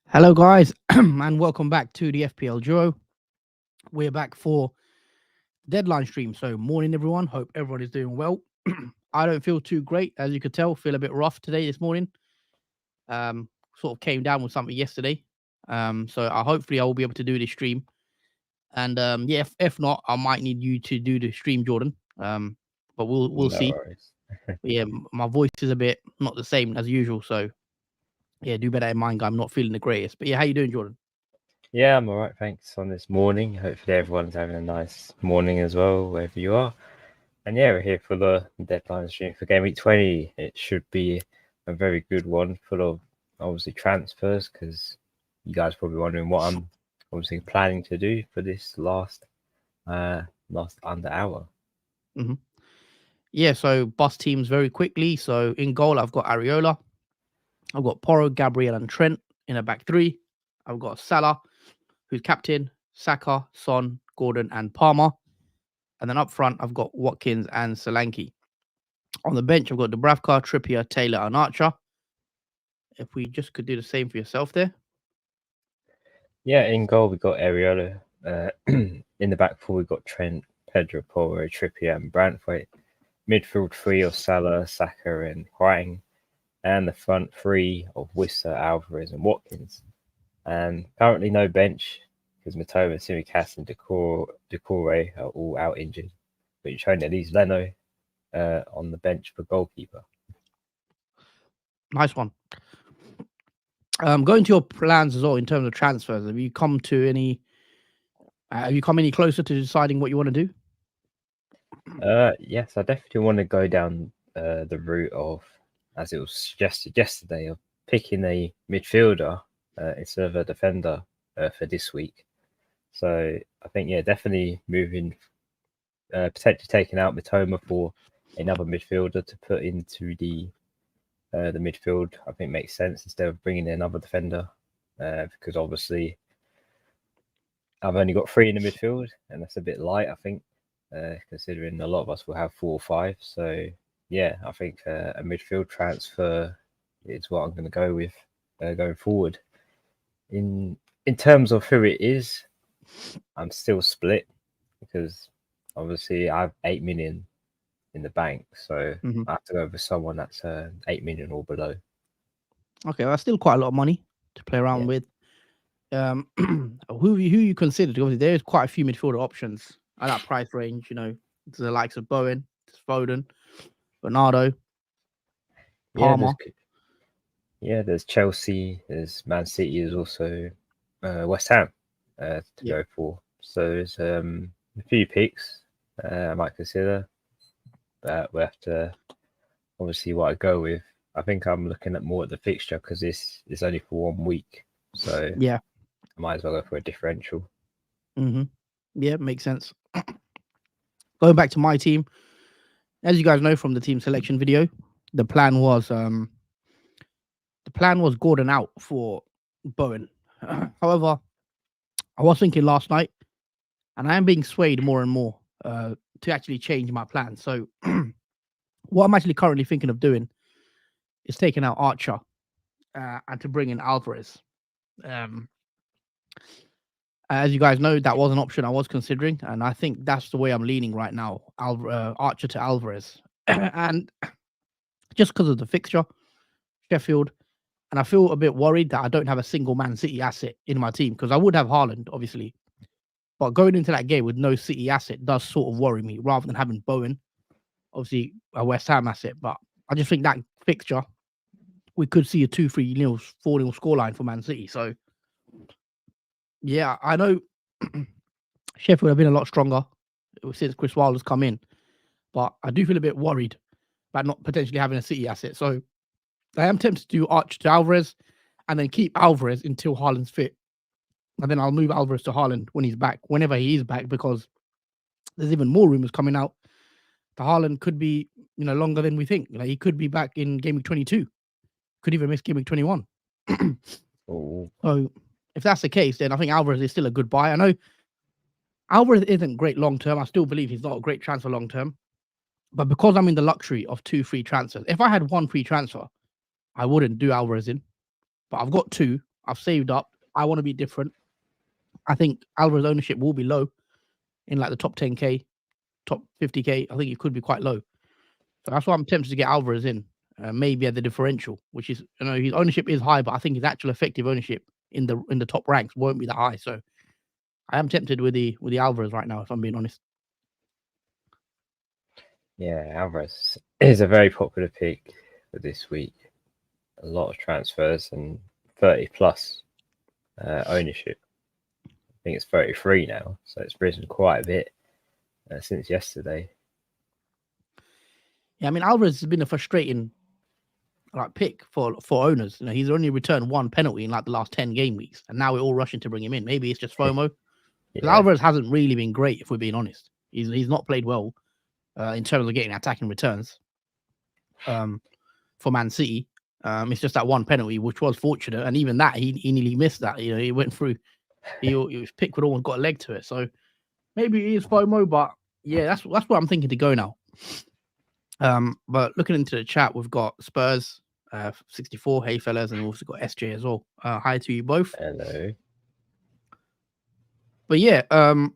Hello, guys, and welcome back to the FPL Duo. We're back for deadline stream. So, morning, everyone. Hope everyone is doing well. I don't feel too great, as you could tell. Feel a bit rough this morning. Sort of came down with something yesterday. So, hopefully I will be able to do this stream. And yeah, if not, I might need you to do the stream, Jordan. But we'll No see. worries. But yeah, my voice is a bit not the same as usual. So yeah, do bear that in mind. I'm not feeling the greatest. But yeah, how you doing, Jordan? Yeah, I'm all right. Thanks on this morning. Hopefully everyone's having a nice morning as well, wherever you are. And yeah, we're here for the deadline stream for Game Week 20. It should be a very good one, full of obviously transfers, because you guys are probably wondering what I'm obviously planning to do for this last under hour. Mm-hmm. Yeah, so bust teams very quickly. So in goal, I've got Areola. I've got Porro, Gabriel, and Trent in a back three. I've got Salah, who's captain, Saka, Son, Gordon, and Palmer. And then up front, I've got Watkins and Solanke. On the bench, I've got Dubravka, Trippier, Taylor, and Archer. If we just could do the same for yourself there. Yeah, in goal, we've got Areola. In the back four, we've got Trent, Pedro, Porro, Trippier, and Brantwaite. Midfield three of Salah, Saka, and Hwang. And the front three of Wissa, Alvarez, and Watkins. And currently no bench because Matoma, Simicast, and Decore are all out injured. But you're showing at least Leno on the bench for goalkeeper. Nice one. Going to your plans as well in terms of transfers. Have you come any closer to deciding what you want to do? Yes, I definitely want to go down the route of, as it was suggested yesterday, of picking a midfielder instead of a defender for this week. So I think, yeah, definitely moving, potentially taking out Matoma for another midfielder to put into the midfield. I think makes sense instead of bringing in another defender, because obviously I've only got 3 in the midfield, and that's a bit light, I think, considering a lot of us will have 4 or 5. So yeah, I think a midfield transfer is what I'm going to go with going forward. In terms of who it is, I'm still split because obviously I have 8 million in the bank, so I have to go with someone that's 8 million or below. Okay, well, that's still quite a lot of money to play around with. Who you considered? Obviously, there's quite a few midfielder options at that price range. You know, to the likes of Bowen, Foden, Bernardo, Palmer. There's Chelsea, there's Man City, there's also West Ham to go for. So there's a few picks I might consider, but we have to obviously what I go with. I think I'm looking at more at the fixture because this is only for 1 week, so yeah, I might as well go for a differential. Yeah, makes sense. Going back to my team, as you guys know from the team selection video, the plan was Gordon out for Bowen. However, I was thinking last night, and I am being swayed more and more to actually change my plan. So, what I'm actually currently thinking of doing is taking out Archer and to bring in Alvarez. As you guys know, that was an option I was considering, and I think that's the way I'm leaning right now. Archer to Alvarez, and just because of the fixture, Sheffield, and I feel a bit worried that I don't have a single Man City asset in my team because I would have Haaland, obviously, but going into that game with no City asset does sort of worry me rather than having Bowen, obviously a West Ham asset. But I just think that fixture, we could see a 2-3 nil 4-0 scoreline for Man City. So yeah, I know Sheffield have been a lot stronger since Chris Wilder's come in, but I do feel a bit worried about not potentially having a City asset. So I am tempted to do Archer to Alvarez and then keep Alvarez until Haaland's fit. And then I'll move Alvarez to Haaland when he's back, whenever he is back, because there's even more rumors coming out. The Haaland could be, longer than we think. He could be back in Game Week 22. Could even miss Game Week 21. So if that's the case, then I think Alvarez is still a good buy. I know Alvarez isn't great long term. I still believe he's not a great transfer long term. But because I'm in the luxury of 2 free transfers, if I had 1 free transfer, I wouldn't do Alvarez in. But I've got 2. I've saved up. I want to be different. I think Alvarez ownership will be low in like the top 10k, top 50k. I think it could be quite low. So that's why I'm tempted to get Alvarez in, maybe at the differential, which is, his ownership is high, but I think his actual effective ownership in the top ranks won't be that high. So I am tempted with the Alvarez right now, if I'm being honest. Yeah, Alvarez is a very popular pick for this week. A lot of transfers and 30 plus ownership. I think it's 33 now, so it's risen quite a bit since yesterday. Yeah, I mean, Alvarez has been a frustrating pick for owners. He's only returned 1 penalty in like the last 10 game weeks, and now we're all rushing to bring him in. Maybe it's just FOMO. Because Alvarez hasn't really been great, if we're being honest. He's not played well in terms of getting attacking returns for Man City. It's just that 1 penalty, which was fortunate, and even that he nearly missed that. He went through. His pick would almost got a leg to it. So maybe he is FOMO, but yeah, that's what I'm thinking to go now. But looking into the chat, we've got Spurs 64, hey fellas, and we've also got SJ as well. Hi to you both. Hello. But yeah, so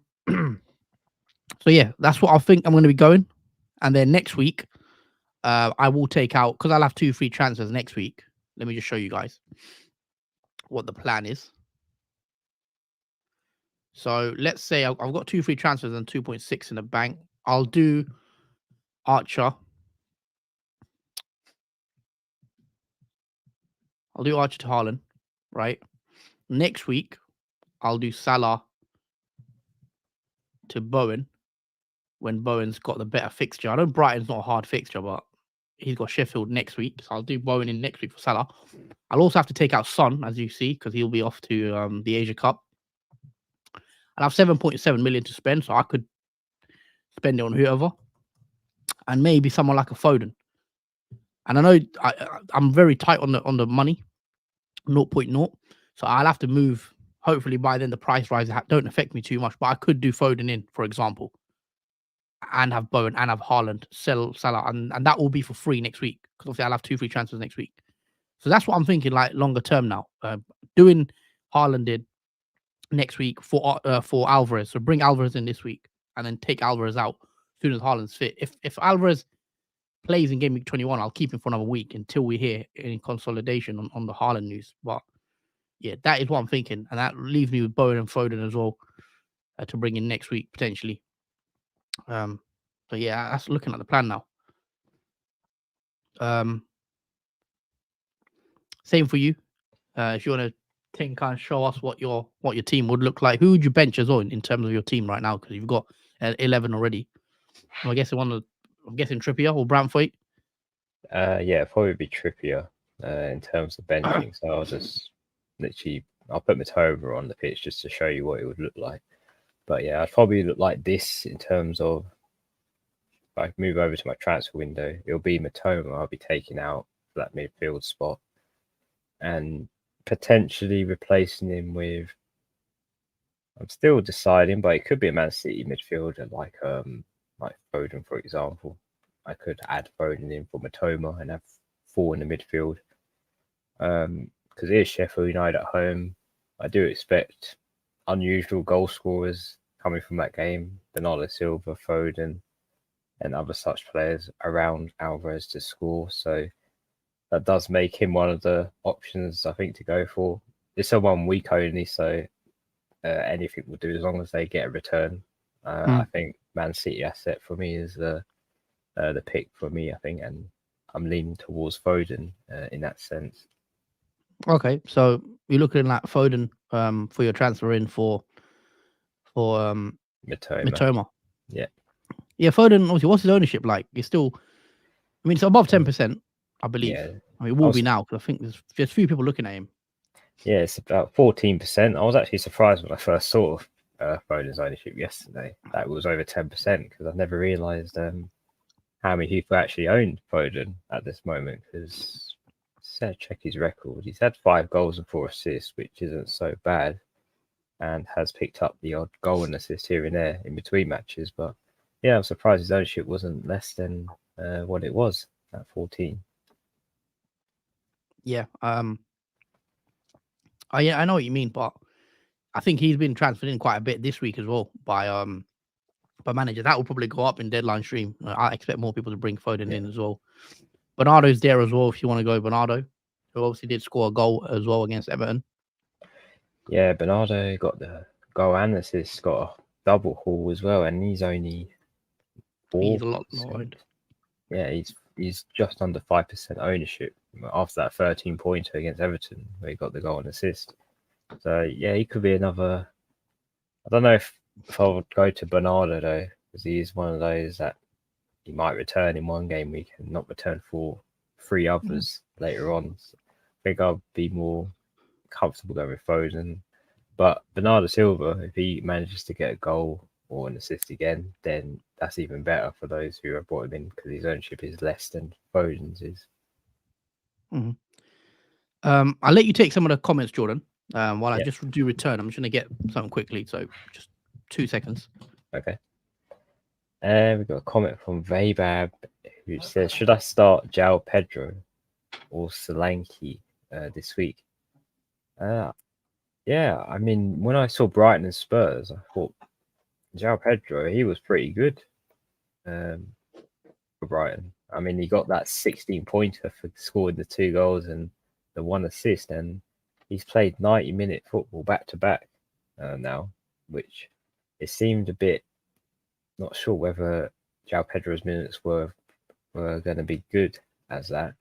yeah, that's what I think I'm going to be going. And then next week, I will take out, because I'll have 2 free transfers next week. Let me just show you guys what the plan is. So let's say I've got 2 free transfers and 2.6 in the bank. I'll do Archer. I'll do Archer to Haaland, right? Next week, I'll do Salah to Bowen when Bowen's got the better fixture. I know Brighton's not a hard fixture, but he's got Sheffield next week. So I'll do Bowen in next week for Salah. I'll also have to take out Son, as you see, because he'll be off to the Asia Cup. I'll have 7.7 million to spend, so I could spend it on whoever. And maybe someone like a Foden. And I know I'm very tight on the money, 0.0. So I'll have to move. Hopefully by then the price rises don't affect me too much. But I could do Foden in, for example, and have Bowen and have Haaland, sell Salah, and that will be for free next week, because obviously I'll have 2 free transfers next week. So that's what I'm thinking, like longer term now. Doing Haaland in next week for Alvarez. So bring Alvarez in this week and then take Alvarez out as soon as Haaland's fit. If Alvarez plays in game week 21, I'll keep him for another week until we hear any consolidation on the Haaland news. But yeah, that is what I'm thinking. And that leaves me with Bowen and Foden as well to bring in next week, potentially. So yeah, that's looking at the plan now. Same for you. If you want to kind of show us what your team would look like, who would you bench as well in terms of your team right now? Because you've got 11 already. I guess I'm guessing Trippier or Brantford. Yeah, probably be Trippier in terms of benching. So I'll just I'll put Matova on the pitch just to show you what it would look like. But yeah, I'd probably look like this in terms of, if I move over to my transfer window, it'll be Matoma I'll be taking out for that midfield spot and potentially replacing him with, I'm still deciding, but it could be a Man City midfielder like Foden, for example. I could add Foden in for Matoma and have 4 in the midfield. Because it is Sheffield United at home. I do expect unusual goal scorers coming from that game. Bernardo Silva, Foden, and other such players around Alvarez to score. So that does make him one of the options, I think, to go for. It's a 1 week only, so anything will do as long as they get a return. I think Man City asset for me is the pick for me, I think, and I'm leaning towards Foden in that sense. Okay, so you're looking at Foden for your transfer in for Matoma. Yeah. Yeah, Foden, obviously, what's his ownership like? It's still, I mean, it's above 10%, I believe. Yeah. I mean, it will be now, because I think there's few people looking at him. Yeah, it's about 14%. I was actually surprised when I first saw Foden's ownership yesterday. That was over 10%, because I've never realised how many people actually own Foden at this moment. Because check his record. He's had 5 goals and 4 assists, which isn't so bad, and has picked up the odd goal and assist here and there in between matches. But Yeah, I'm surprised his ownership wasn't less than what it was at 14. Yeah. I know what you mean, but I think he's been transferred in quite a bit this week as well by manager. That will probably go up in deadline stream. I expect more people to bring Foden in as well. Bernardo's there as well if you want to go Bernardo, who obviously did score a goal as well against Everton. Yeah, Bernardo got the goal and assist, got a double haul as well, and he's only 4%. He's a lot lower. Yeah, he's just under 5% ownership after that 13 pointer against Everton where he got the goal and assist. So yeah, he could be another. I don't know if I would go to Bernardo though, because he is one of those that he might return in one game week and not return for 3 others later on. So I think I'll be more comfortable going with Foden. But Bernardo Silva, if he manages to get a goal or an assist again, then that's even better for those who have brought him in because his ownership is less than Foden's is. I'll let you take some of the comments, Jordan. While I Yeah. just do return, I'm just going to get something quickly. So just 2 seconds. Okay. We've got a comment from Vabab who says, should I start João Pedro or Solanke this week? Yeah, I mean, when I saw Brighton and Spurs, I thought João Pedro, he was pretty good for Brighton. I mean, he got that 16-pointer for scoring the 2 goals and the 1 assist, and he's played 90-minute football back-to-back now, which it seemed a bit not sure whether João Pedro's minutes were going to be good as that.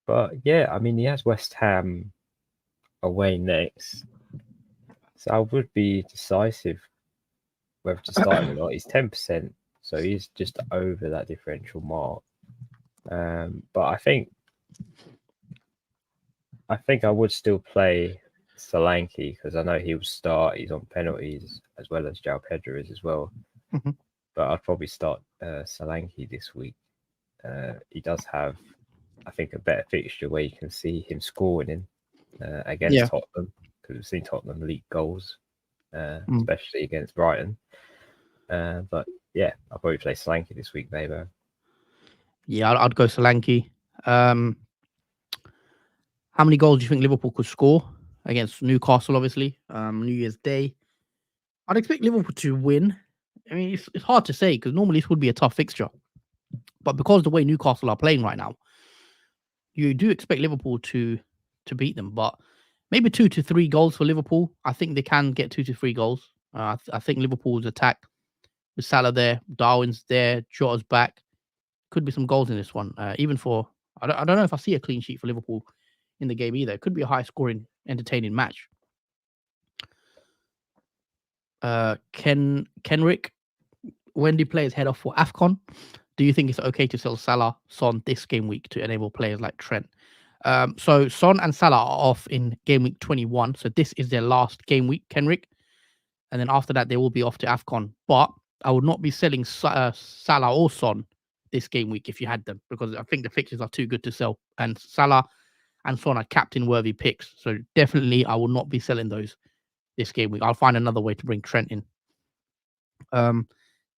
But yeah, I mean, he has West Ham away next, so I would be decisive whether to start him or not. He's 10%, so he's just over that differential mark. But I think I would still play Solanke because I know he will start. He's on penalties as well as João Pedro is as well. Mm-hmm. But I'd probably start Solanke this week. He does have, I think, a better fixture where you can see him scoring in against Tottenham because we've seen Tottenham leak goals, especially against Brighton. But yeah, I'll probably play Solanke this week, maybe. Yeah, I'd go Solanke. How many goals do you think Liverpool could score against Newcastle, obviously, New Year's Day? I'd expect Liverpool to win. I mean, it's hard to say because normally this would be a tough fixture. But because the way Newcastle are playing right now, you do expect Liverpool to beat them. But maybe 2 to 3 goals for Liverpool. I think they can get 2 to 3 goals. I think Liverpool's attack with Salah there, Darwin's there, Jota's back. Could be some goals in this one. Even for I don't know if I see a clean sheet for Liverpool in the game either. It could be a high scoring, entertaining match. Kenrick, when do players head off for AFCON? Do you think it's okay to sell Salah, Son this game week to enable players like Trent? So Son and Salah are off in game week 21. So this is their last game week, Kenrick. And then after that, they will be off to AFCON. But I would not be selling Salah or Son this game week if you had them, because I think the fixtures are too good to sell. And Salah and Son are captain-worthy picks. So definitely I will not be selling those this game week. I'll find another way to bring Trent in.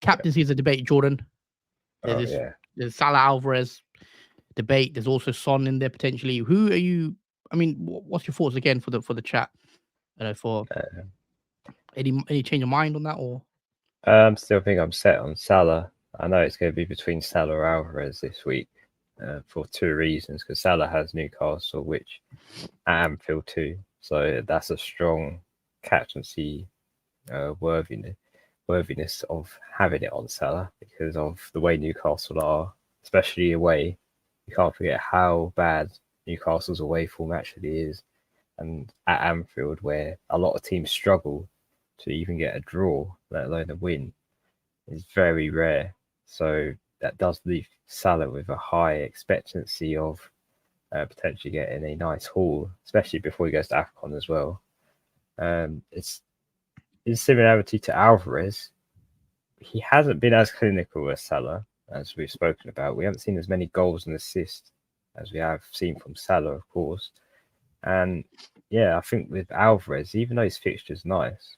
Captaincy is a debate, Jordan. There's Salah Alvarez debate. There's also Son in there potentially. Who are you? I mean, what's your thoughts again for the chat? For any change of mind on that or? Still think I'm set on Salah. I know it's going to be between Salah or Alvarez this week for 2 reasons. Because Salah has Newcastle, which at Anfield too, so that's a strong captaincy worthiness of having it on Salah because of the way Newcastle are, especially away. You can't forget how bad Newcastle's away form actually is, and at Anfield, where a lot of teams struggle to even get a draw, let alone a win, is very rare. So that does leave Salah with a high expectancy of potentially getting a nice haul, especially before he goes to AFCON as well. It's in similarity to Alvarez. He hasn't been as clinical as Salah, as we've spoken about. We haven't seen as many goals and assists as we have seen from Salah, of course. And yeah, I think with Alvarez, even though his fixture's nice,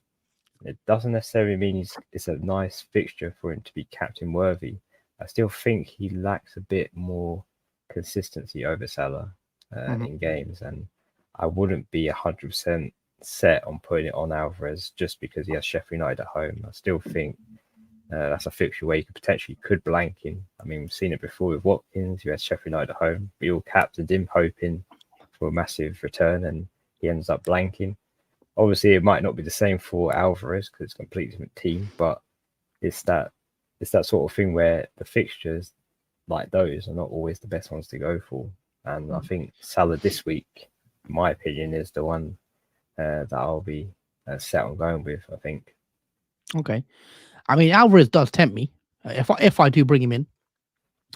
It doesn't necessarily mean it's a nice fixture for him to be captain worthy. I still think he lacks a bit more consistency over Salah Mhm. in games, and I wouldn't be 100% set on putting it on Alvarez just because he has Sheffield United at home. I still think that's a fixture where you could blank in. I mean, we've seen it before with Watkins, who has Sheffield United at home. We all captained him, hoping for a massive return, and he ends up blanking. Obviously, it might not be the same for Alvarez because it's a completely different team, but it's that sort of thing where the fixtures like those are not always the best ones to go for. And I think Salah this week, in my opinion, is the one that I'll be set on going with. I think. Okay. I mean, Alvarez does tempt me. If I do bring him in,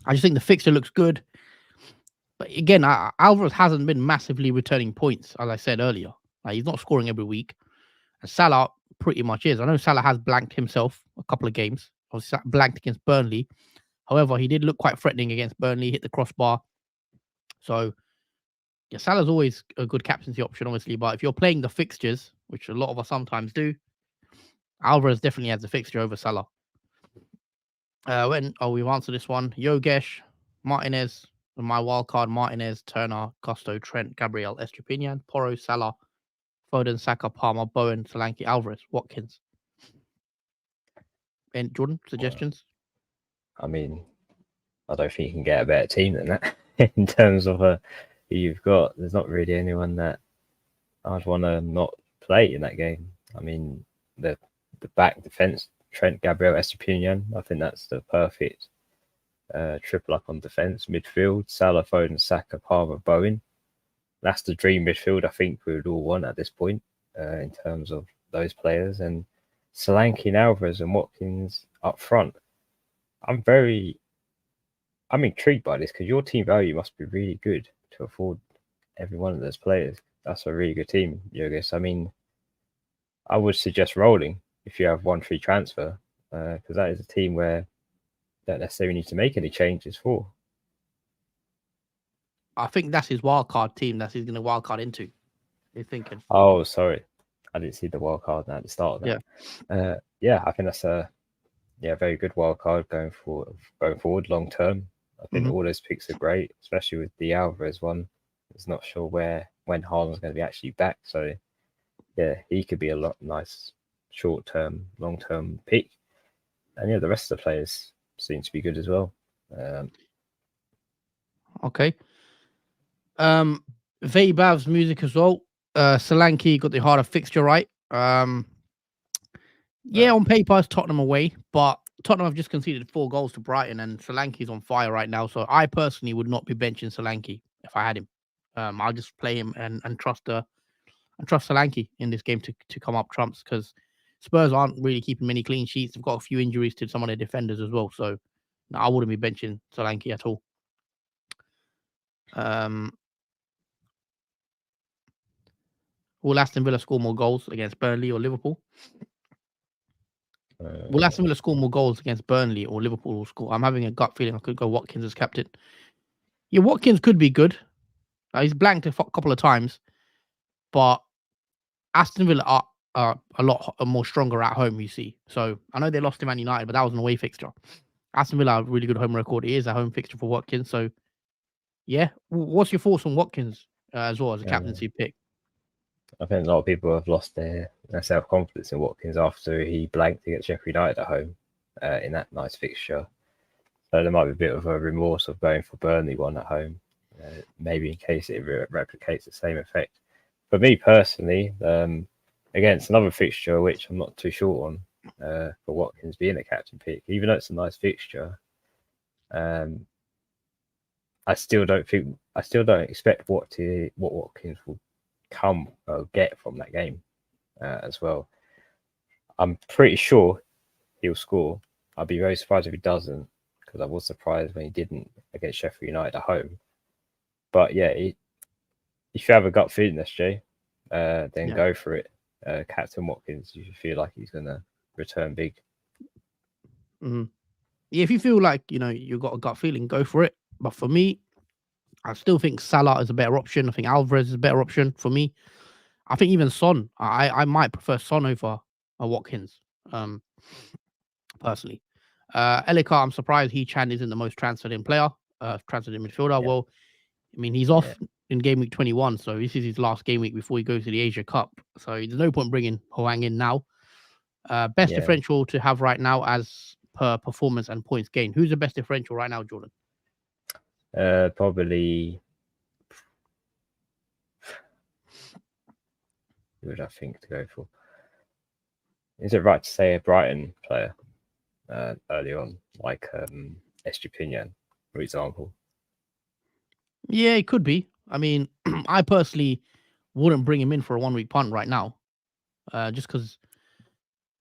I just think the fixture looks good. But again, Alvarez hasn't been massively returning points, as I said earlier. Like, he's not scoring every week. And Salah pretty much is. I know Salah has blanked himself a couple of games. Obviously, blanked against Burnley. However, he did look quite threatening against Burnley, hit the crossbar. So, yeah, Salah's always a good captaincy option, obviously. But if you're playing the fixtures, which a lot of us sometimes do, Alvarez definitely has the fixture over Salah. We've answered this one. Yogesh, Martinez, my wild card: Martinez, Turner, Gusto, Trent, Gabriel, Estupiñán, Porro, Salah, Foden, Saka, Palmer, Bowen, Solanke, Alvarez, Watkins. And Jordan, suggestions? I mean, I don't think you can get a better team than that in terms of who you've got. There's not really anyone that I'd want to not play in that game. I mean, the back defense, Trent, Gabriel, Estupiñán. I think that's the perfect triple up on defense. Midfield, Salah, Foden, Saka, Palmer, Bowen. That's the dream midfield I think we would all want at this point in terms of those players. And Solanke, Alvarez, and Watkins up front. I'm intrigued by this because your team value must be really good to afford every one of those players. That's a really good team, Yogis. I mean, I would suggest rolling if you have one free transfer because that is a team where you don't necessarily need to make any changes for. I think that's his wild card team that he's going to wild card into. You're thinking. Oh, sorry. I didn't see the wild card at the start of that. Yeah. I think that's a very good wild card going forward long term. I think all those picks are great, especially with the Alvarez one. It's not sure when Haaland's going to be actually back. So yeah, he could be a nice short term, long term pick. And yeah, the rest of the players seem to be good as well. Okay. Vaybav's music as well. Solanke got the harder fixture right. Yeah, on paper it's Tottenham away, but Tottenham have just conceded 4 goals to Brighton, and Solanke's on fire right now. So I personally would not be benching Solanke if I had him. I'll just play him and trust Solanke in this game to come up trumps because Spurs aren't really keeping many clean sheets. They've got a few injuries to some of their defenders as well. So no, I wouldn't be benching Solanke at all. Will Aston Villa score more goals against Burnley or Liverpool? Will Aston Villa score more goals against Burnley or Liverpool will score? I'm having a gut feeling I could go Watkins as captain. Yeah, Watkins could be good. He's blanked a couple of times, but Aston Villa are a lot more stronger at home, you see. So I know they lost to Man United, but that was an away fixture. Aston Villa have a really good home record. It is a home fixture for Watkins. So yeah, what's your thoughts on Watkins as well as a captaincy pick? I think a lot of people have lost their self-confidence in Watkins after he blanked against Sheffield United at home in that nice fixture. So there might be a bit of a remorse of going for Burnley one at home, maybe in case it replicates the same effect. For me personally, against another fixture which I'm not too sure on for Watkins being a captain pick, even though it's a nice fixture, I still don't expect what Watkins will get from that game as well. I'm pretty sure he'll score. I'd be very surprised if he doesn't, because I was surprised when he didn't against Sheffield United at home. But yeah, if you have a gut feeling, SJ, then go for it. Captain Watkins, if you feel like he's going to return big. Mm-hmm. Yeah, if you feel like you've got a gut feeling, go for it. But for me, I still think Salah is a better option. I think Alvarez is a better option for me. I think even Son. I might prefer Son over Watkins. Personally, Elika, I'm surprised Chan isn't the most transferred in player, transferred in midfielder. Yeah. Well, I mean, he's off in game week 21, so this is his last game week before he goes to the Asia Cup. So there's no point bringing Hoang in now. Best Yeah. differential to have right now as per performance and points gained. Who's the best differential right now, Jordan? Probably. Who would I think to go for? Is it right to say a Brighton player early on, like Estupinian, for example? Yeah, it could be. I mean, I personally wouldn't bring him in for a 1 week punt right now, just because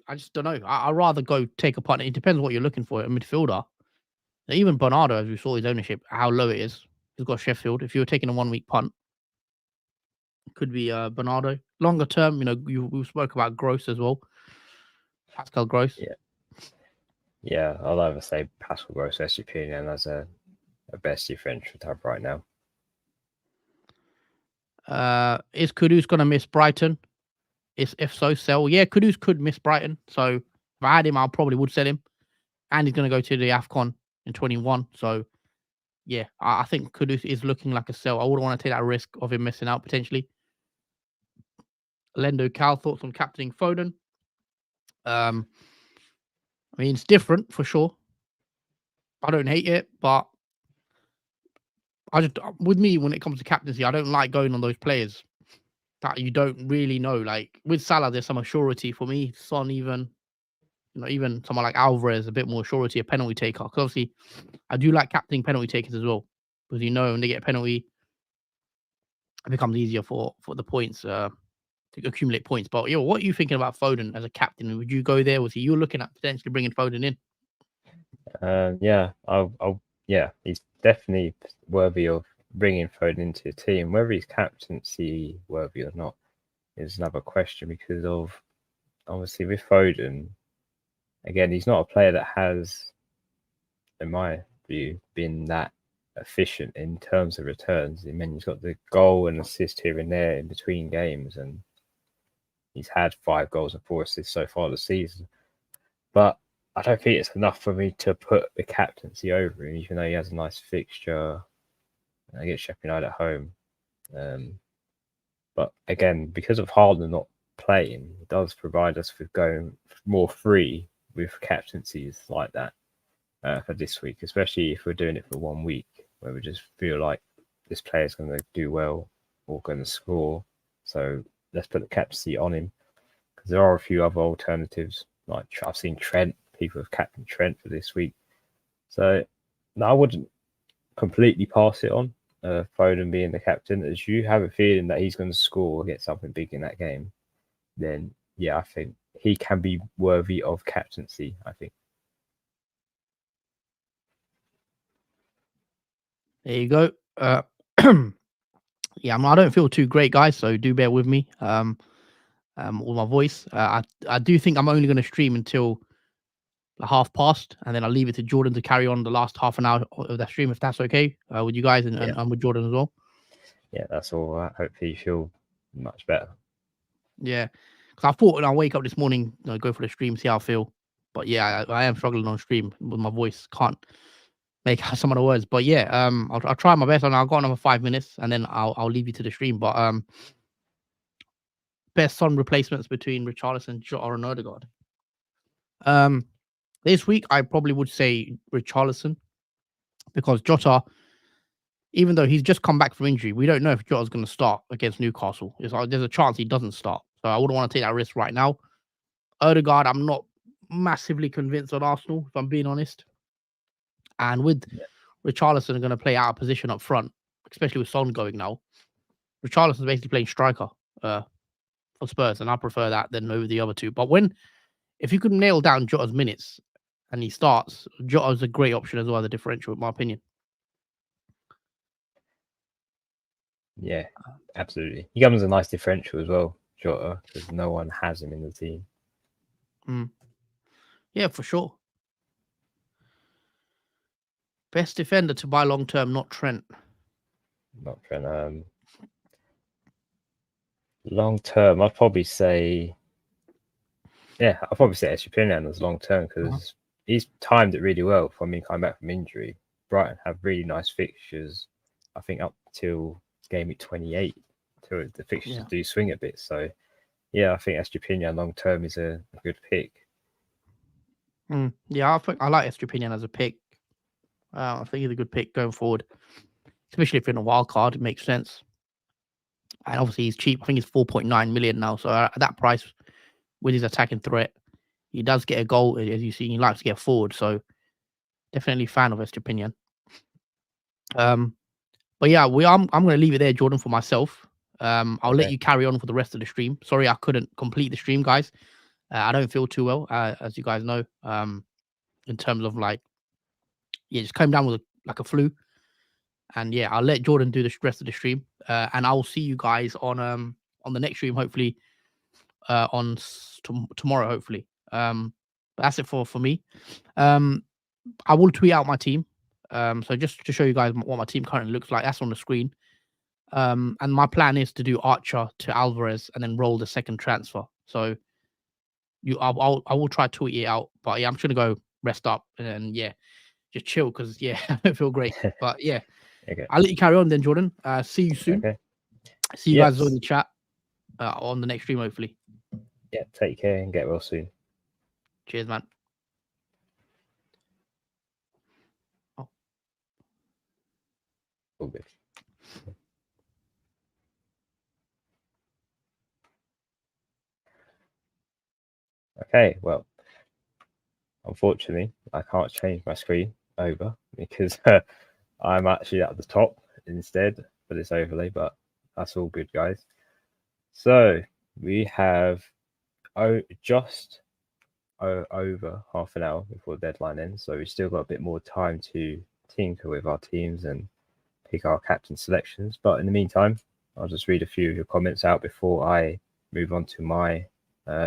I just don't know. I'd rather go take a punt. It depends what you're looking for. A midfielder, even Bernardo, as we saw his ownership, how low it is. He's got Sheffield. If you're taking a 1 week punt, it could be Bernardo. Longer term, we spoke about Gross as well. Pascal Gross. Yeah, I'll either say Pascal Gross or Estupinian as a best differential to have right now. Is Kudus going to miss Brighton? If so, sell. Yeah, Kudus could miss Brighton. So if I had him, I probably would sell him. And he's going to go to the AFCON in 21. So yeah, I think Kudus is looking like a sell. I wouldn't want to take that risk of him missing out potentially. Lendo Cal, thoughts on captaining Foden? I mean, it's different for sure. I don't hate it, but with me, when it comes to captaincy, I don't like going on those players that you don't really know. Like with Salah, there's some assurity for me. Son, even someone like Alvarez, a bit more surety, a penalty taker. Because obviously, I do like captaining penalty takers as well, because when they get a penalty, it becomes easier for the points to accumulate points. But what are you thinking about Foden as a captain? Would you go there? Was he you looking at potentially bringing Foden in? Yeah, yeah, he's definitely worthy of bringing Foden into the team. Whether he's captaincy worthy or not is another question, because of obviously with Foden, again, he's not a player that has, in my view, been that efficient in terms of returns. I mean, he's got the goal and assist here and there in between games, and he's had 5 goals and 4 assists so far this season. But I don't think it's enough for me to put the captaincy over him, even though he has a nice fixture against Sheffield United at home. But again, because of Haaland not playing, it does provide us with going more free with captaincies like that for this week, especially if we're doing it for 1 week, where we just feel like this player's going to do well or going to score. So let's put the captaincy on him, because there are a few other alternatives. Like I've seen Trent, people have captained Trent for this week. So no, I wouldn't completely pass it on. Foden being the captain, as you have a feeling that he's going to score or get something big in that game, then yeah, I think he can be worthy of captaincy, I think. There you go. Yeah, I don't feel too great, guys, so do bear with me. With my voice, I do think I'm only going to stream until the half past, and then I'll leave it to Jordan to carry on the last half an hour of that stream, if that's okay with you guys and with Jordan as well. Yeah, that's all right. Hopefully you feel much better. Yeah, because I thought when I wake up this morning, go for the stream, see how I feel. But yeah, I am struggling on stream with my voice. Can't make out some of the words. But yeah, I'll try my best, and I'll go another 5 minutes, and then I'll leave you to the stream. But best Son replacements between Richarlison, Jota, and Odegaard. This week I probably would say Richarlison, because Jota, even though he's just come back from injury, we don't know if Jota's going to start against Newcastle. There's a chance he doesn't start. So I wouldn't want to take that risk right now. Odegaard, I'm not massively convinced on Arsenal, if I'm being honest. And with Richarlison going to play out of position up front, especially with Son going now, Richarlison's basically playing striker for Spurs, and I prefer that than over the other two. But if you could nail down Jota's minutes and he starts, Jota's a great option as well as a differential, in my opinion. Yeah, absolutely. He comes a nice differential as well, Jota, because no one has him in the team. Yeah, for sure. Best defender to buy long term, not Trent. Not Trent. Long term, I'd probably say Yeah, I'll probably say Estupinian as long term because he's timed it really well for me coming back from injury. Brighton have really nice fixtures, I think up till game week 28, till the fixtures Yeah. do swing a bit. So, yeah, I think Estupinian long term is a good pick. Yeah, I like Estupinian as a pick. I think he's a good pick going forward, especially if you're in a wild card. It makes sense. And obviously, he's cheap. I think he's 4.9 million now. So at that price, with his attacking threat, he does get a goal. As you see, he likes to get forward. So definitely fan of Estupinian. But yeah, I'm going to leave it there, Jordan, for myself. I'll let Okay. you carry on for the rest of the stream. Sorry, I couldn't complete the stream, guys. I don't feel too well, as you guys know. In terms of like, yeah, just came down with like a flu. And yeah, I'll let Jordan do the rest of the stream, and I will see you guys on the next stream, hopefully tomorrow, hopefully. But that's it for me. I will tweet out my team. So just to show you guys what my team currently looks like, that's on the screen. And my plan is to do Archer to Alvarez and then roll the second transfer. So I will try to tweet it out, but yeah, I'm just gonna go rest up and yeah, just chill because yeah, I don't feel great. But yeah, Okay. I'll let you carry on then, Jordan. See you soon. Okay. See you Yes. guys in the chat on the next stream, hopefully. Yeah. Take care and get well soon. Cheers, man. All good. Okay. Well, unfortunately, I can't change my screen over because I'm actually at the top instead for this overlay, but that's all good, guys. So we have just over half an hour before the deadline ends, so we've still got a bit more time to tinker with our teams and pick our captain selections. But in the meantime, I'll just read a few of your comments out before I move on to my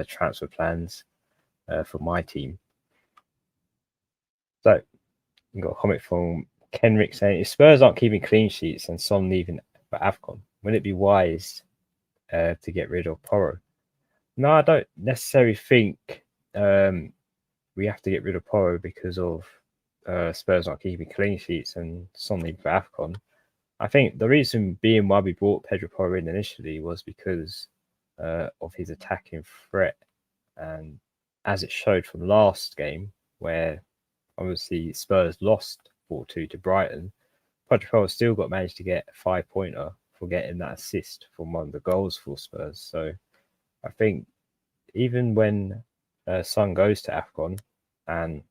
transfer plans for my team. So we got a comment from Kenrick saying, if Spurs aren't keeping clean sheets and Son leaving for AFCON, would it be wise to get rid of Porro? No, I don't necessarily think we have to get rid of Porro because of Spurs not keeping clean sheets and Son leaving for AFCON. I think the reason being why we brought Pedro Porro in initially was because of his attacking threat. And as it showed from last game, where obviously Spurs lost 4-2 to Brighton, Pedro Porro still managed to get a 5-pointer for getting that assist from one of the goals for Spurs. So I think even when Son goes to AFCON and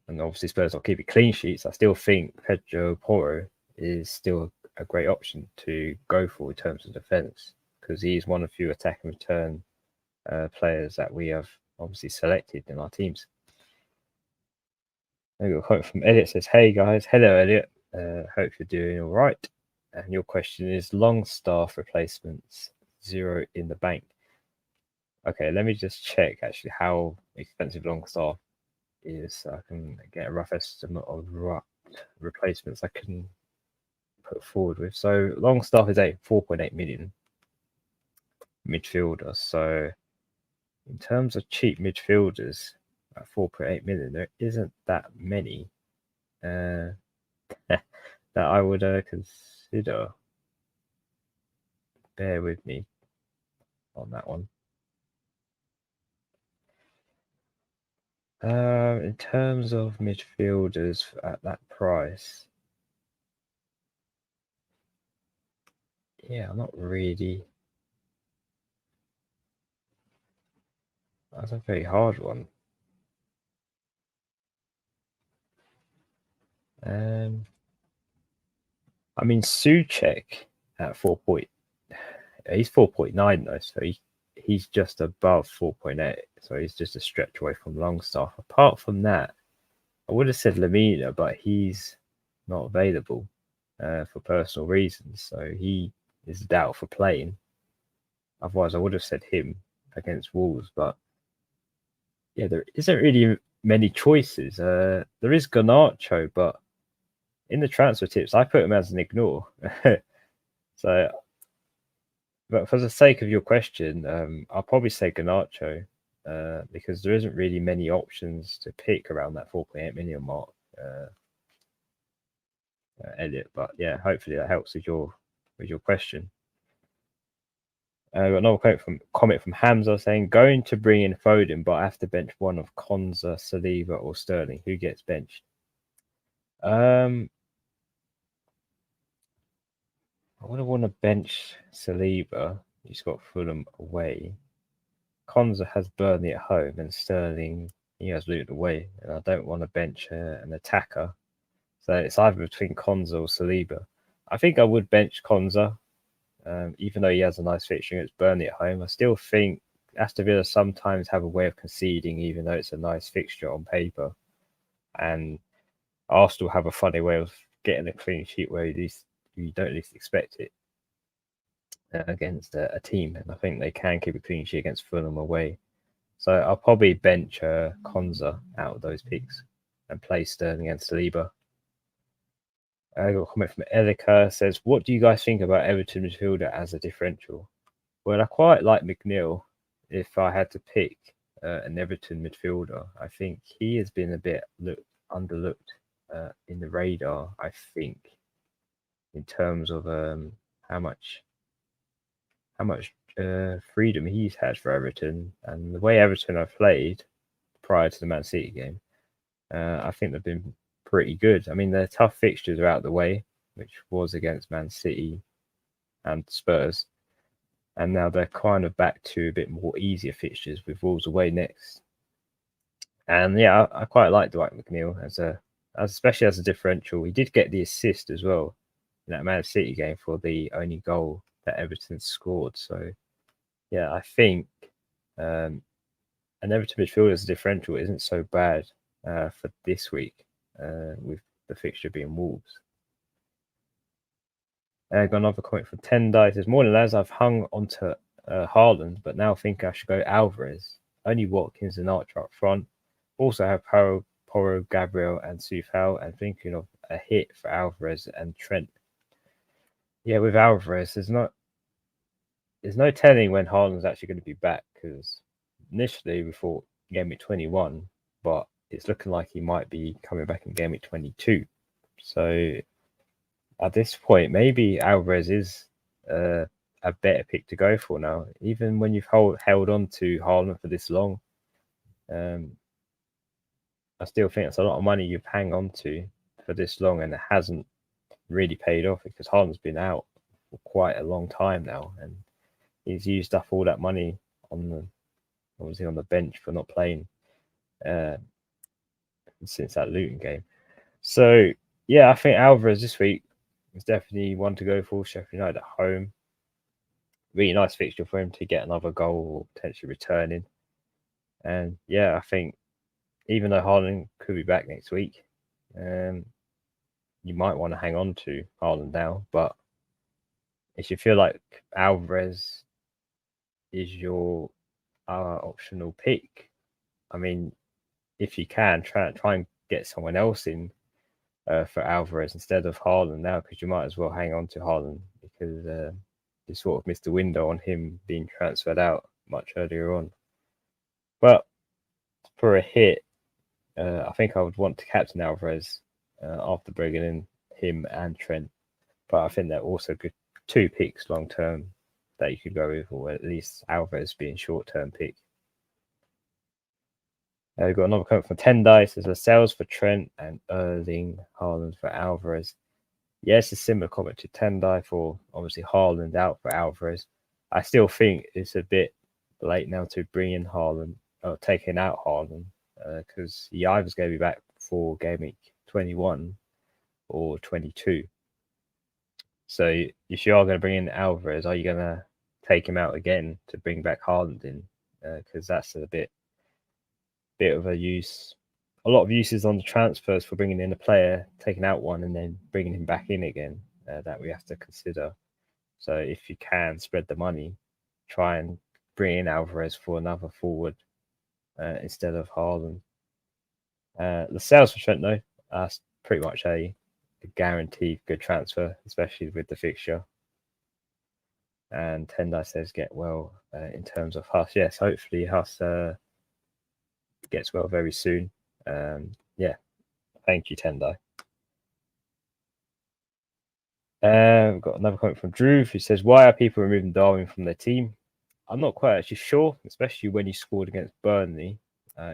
obviously Spurs will keep it clean sheets, I still think Pedro Porro is still a great option to go for in terms of defence because he's one of few attack and return players that we have obviously selected in our teams. I got a quote from Elliot says, "Hey guys, hello Elliot. Hope you're doing all right. And your question is Longstaff replacements 0 in the bank." Okay, let me just check actually how expensive Longstaff is so I can get a rough estimate of replacements I can put forward with. So Longstaff is a 4.8 million midfielder. So in terms of cheap midfielders at 4.8 million, there isn't that many that I would consider. Bear with me on that one. In terms of midfielders at that price, yeah, I'm not really. That's a very hard one. I mean, Suchek at 4. He's 4.9 though, so he's just above 4.8. So he's just a stretch away from Longstaff. Apart from that, I would have said Lamina, but he's not available for personal reasons. So he is a doubt for playing. Otherwise, I would have said him against Wolves. But yeah, there isn't really many choices. There is Garnacho, but in the transfer tips, I put him as an ignore. So But for the sake of your question, I'll probably say Garnacho because there isn't really many options to pick around that 4.8 million mark, Elliot. But yeah, hopefully that helps with your question. Got another comment from Hamza saying, going to bring in Foden, but I have to bench one of Konza, Saliba, or Sterling. Who gets benched? I would want to bench Saliba. He's got Fulham away. Konza has Burnley at home, and Sterling, he has Luton away. And I don't want to bench an attacker. So it's either between Konza or Saliba. I think I would bench Konza. Even though he has a nice fixture against Burnley at home, I still think Aston Villa sometimes have a way of conceding, even though it's a nice fixture on paper. And Arsenal have a funny way of getting a clean sheet where you don't least expect it against a team. And I think they can keep a clean sheet against Fulham away. So I'll probably bench Konza out of those picks and play Sterling and Saliba. I got a comment from Elika, says, what do you guys think about Everton midfielder as a differential? Well, I quite like McNeil. If I had to pick an Everton midfielder, I think he has been a bit underlooked in the radar, I think, in terms of how much freedom he's had for Everton and the way Everton have played prior to the Man City game. I think they've been pretty good. I mean, their tough fixtures are out the way, which was against Man City and Spurs. And now they're kind of back to a bit more easier fixtures with Wolves away next. And yeah, I quite like Dwight McNeil especially as a differential. He did get the assist as well in that Man City game for the only goal that Everton scored. So yeah, I think an Everton midfielder as a differential isn't so bad for this week with the fixture being Wolves. Got another comment from Tendai. It says, morning lads, I've hung onto Haaland, but now think I should go Alvarez. Only Watkins and Archer up front. Also have Porro, Gabriel, and Soufal, and thinking of a hit for Alvarez and Trent. Yeah, with Alvarez, there's no telling when Haaland's actually going to be back, because initially we thought game week 21, but it's looking like he might be coming back in game week 22. So at this point, maybe Alvarez is a better pick to go for now, even when you've held on to Haaland for this long. I still think it's a lot of money you've hang on to for this long, and it hasn't really paid off because Haaland's been out for quite a long time now, and he's used up all that money obviously on the bench for not playing since that Luton game. So yeah, I think Alvarez this week is definitely one to go for. Sheffield United at home, really nice fixture for him to get another goal or potentially returning. And yeah, I think even though Haaland could be back next week, you might want to hang on to Haaland now. But if you feel like Alvarez is your optional pick, I mean, if you can, try and get someone else in for Alvarez instead of Haaland now, because you might as well hang on to Haaland because you sort of missed the window on him being transferred out much earlier on. But for a hit, I think I would want to captain Alvarez after bringing in him and Trent. But I think they're also good two picks long term that you could go with, or at least Alvarez being short term pick. We've got another comment from Tendai. Says Lascelles for Trent and Erling Haaland for Alvarez. Yes, a similar comment to Tendai for obviously Haaland out for Alvarez. I still think it's a bit late now to bring in Haaland or taking out Haaland because he either's going to be back for game week 21 or 22. So if you are going to bring in Alvarez, are you going to take him out again to bring back Haaland in? Because that's a bit of a lot of uses on the transfers for bringing in a player, taking out one, and then bringing him back in again that we have to consider. So if you can spread the money, try and bring in Alvarez for another forward instead of Haaland. Lascelles for Trent, though, that's pretty much a guaranteed good transfer, especially with the fixture. And Tendai says get well in terms of Huss. Yes, hopefully Huss gets well very soon. Yeah, thank you, Tendai. We've got another comment from Drew who says, why are people removing Darwin from their team? I'm not quite actually sure, especially when he scored against Burnley